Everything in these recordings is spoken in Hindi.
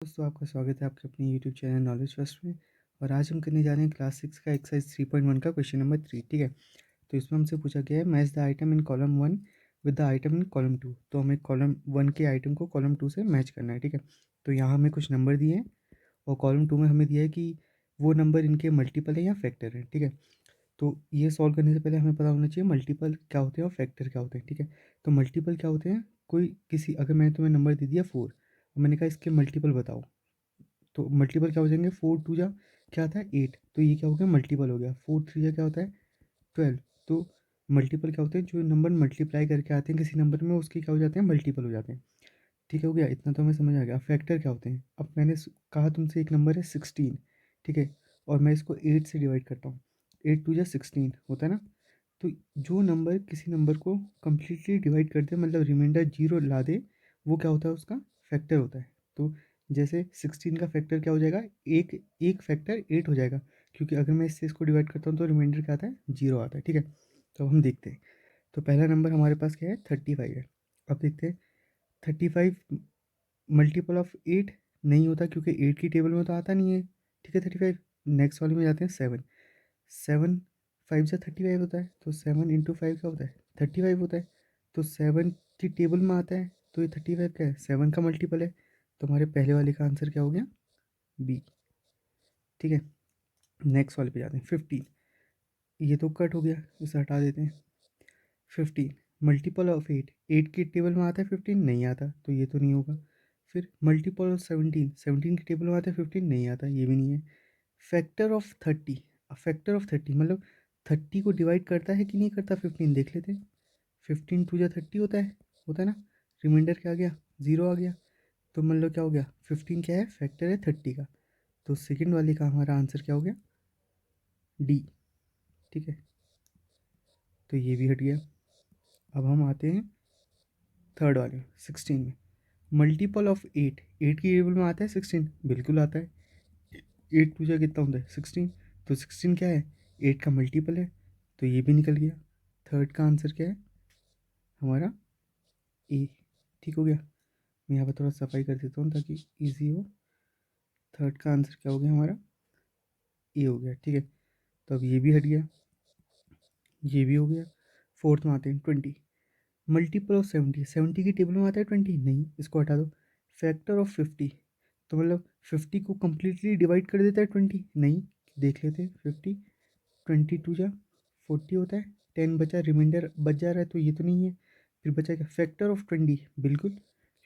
दोस्तों आपका स्वागत है आपके अपने यूट्यूब चैनल नॉलेज फर्स्ट में। और आज हम करने जा रहे हैं क्लास 6 का एक्सरसाइज 3.1 का क्वेश्चन नंबर 3। ठीक है, तो इसमें हमसे पूछा गया है match the item in column 1 with the item in column 2। तो हमें कॉलम 1 के आइटम को कॉलम 2 से मैच करना है। ठीक है, तो यहाँ हमें कुछ नंबर दिए हैं और कॉलम 2 में हमें दिया है कि वो नंबर इनके मल्टीपल है या फैक्टर है। ठीक है, तो ये सॉल्व करने से पहले हमें पता होना चाहिए मल्टीपल क्या होते हैं और फैक्टर क्या होते हैं। ठीक है, तो मल्टीपल क्या होते हैं, कोई किसी अगर मैंने तुम्हें नंबर दे दिया 4 और मैंने कहा इसके मल्टीपल बताओ, तो मल्टीपल क्या हो जाएंगे, 4 टू जा क्या आता है 8, तो ये क्या हो गया मल्टीपल हो गया। 4 थ्री जा क्या होता है 12। तो मल्टीपल क्या होते हैं, जो नंबर मल्टीप्लाई करके आते हैं किसी नंबर में उसके क्या हो जाते हैं मल्टीपल हो जाते हैं। ठीक है, हो गया, इतना तो हमें समझ आ गया। फैक्टर क्या होते हैं, अब मैंने कहा तुमसे एक नंबर है 16। ठीक है, और मैं इसको 8 से डिवाइड करता हूँ, 8 टू जा 16 होता है ना। तो जो नंबर किसी नंबर को कम्प्लीटली डिवाइड कर दे, मतलब रिमाइंडर जीरो ला दे, वो क्या होता है, उसका फैक्टर होता है। तो जैसे 16 का फैक्टर क्या हो जाएगा, एक एक फैक्टर 8 हो जाएगा, क्योंकि अगर मैं इससे इसको डिवाइड करता हूँ तो रिमाइंडर क्या आता है, जीरो आता है। ठीक है, तो अब हम देखते हैं। तो पहला नंबर हमारे पास क्या है, 35 है। अब देखते हैं 35 मल्टीपल ऑफ 8 नहीं होता, क्योंकि 8 की टेबल में तो आता नहीं है। ठीक है, 35। नेक्स्ट वाले में जाते हैं 7। 7 5 से 35 होता है, तो 7 इंटू 5 क्या होता है 35 होता है। तो 7 की टेबल में आता है, तो ये 35 क्या है, 7 का मल्टीपल है। तो हमारे पहले वाले का आंसर क्या हो गया, बी। ठीक है, नेक्स्ट वाले पे जाते हैं 15। ये तो कट हो गया, इसे हटा देते हैं। 15 मल्टीपल ऑफ 8, 8 की टेबल में आता है 15 नहीं आता, तो ये तो नहीं होगा। फिर मल्टीपल ऑफ 17, 17 की टेबल में आता है 15 नहीं आता, ये भी नहीं है। फैक्टर ऑफ 30, फैक्टर ऑफ 30 मतलब 30 को डिवाइड करता है कि नहीं करता 15, देख लेते हैं। 15 टू जा 30 होता है ना। रिमाइंडर क्या आ गया, ज़ीरो आ गया। तो मतलब क्या हो गया, 15 क्या है, फैक्टर है 30 का। तो सेकंड वाले का हमारा आंसर क्या हो गया, डी। ठीक है, तो ये भी हट गया। अब हम आते हैं थर्ड वाले 16 में। मल्टीपल ऑफ 8, 8 की टेबल में आता है 16, बिल्कुल आता है। 8 टू जा कितना होता है 16, तो 16 क्या है, 8 का मल्टीपल है, तो ये भी निकल गया। थर्ड का आंसर क्या है हमारा, ए। ठीक हो गया, मैं यहाँ पर थोड़ा सफाई कर देता हूँ ताकि इजी हो। थर्ड का आंसर क्या हो गया हमारा, ए हो गया। ठीक है, तो अब ये भी हट गया, ये भी हो गया। फोर्थ में आते हैं 20। मल्टीपल ऑफ 70, 70 की टेबल में आता है 20 नहीं, इसको हटा दो। फैक्टर ऑफ 50, तो मतलब 50 को कम्प्लीटली डिवाइड कर देता है 20 नहीं, देख लेते हैं। 50 20 टू जा 40 होता है, 10 बचा, रिमाइंडर बच जा रहा है, तो ये तो नहीं है। फिर बचा क्या, फैक्टर ऑफ 20, बिल्कुल,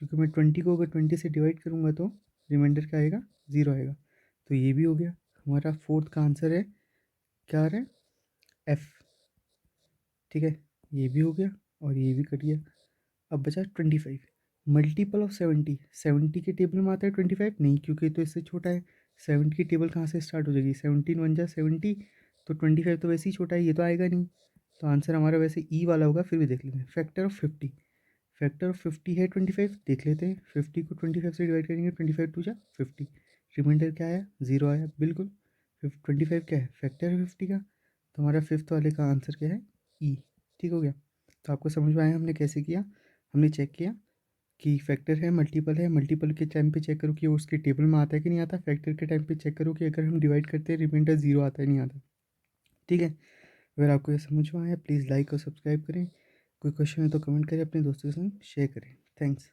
क्योंकि मैं 20 को अगर 20 से डिवाइड करूँगा तो रिमाइंडर क्या आएगा, ज़ीरो आएगा। तो ये भी हो गया। हमारा फोर्थ का आंसर है, क्या आ रहा है, एफ। ठीक है, ये भी हो गया और ये भी कट गया। अब बचा 25। मल्टीपल ऑफ 70, 70 के टेबल में आता है 25 नहीं, क्योंकि तो इससे छोटा है। 70 की टेबल कहाँ से स्टार्ट हो जाएगी, 17 वन जा 70, तो 25 तो वैसे ही छोटा है, ये तो आएगा नहीं। तो आंसर हमारा वैसे ई वाला होगा। फिर भी देख लेते हैं फैक्टर ऑफ 50, फैक्टर ऑफ 50 है 25, देख लेते हैं। 50 को 25 से डिवाइड करेंगे, 25 टू जा 50, रिमाइंडर क्या आया, ज़ीरो आया, बिल्कुल। 25 क्या है, फैक्टर है 50 का। तो हमारा फिफ्थ वाले का आंसर क्या है, ई। ठीक हो गया, तो आपको समझ में आया हमने कैसे किया। हमने चेक किया कि फैक्टर है मल्टीपल है, मल्टीपल के टाइम पे चेक करो कि उसके टेबल में आता है कि नहीं आता। फैक्टर के टाइम पे चेक करो कि अगर हम डिवाइड करते हैं रिमाइंडर ज़ीरो आता है नहीं आता। ठीक है, अगर आपको ये समझ में आया प्लीज़ लाइक और सब्सक्राइब करें। कोई क्वेश्चन है तो कमेंट करें, अपने दोस्तों के साथ शेयर करें। थैंक्स।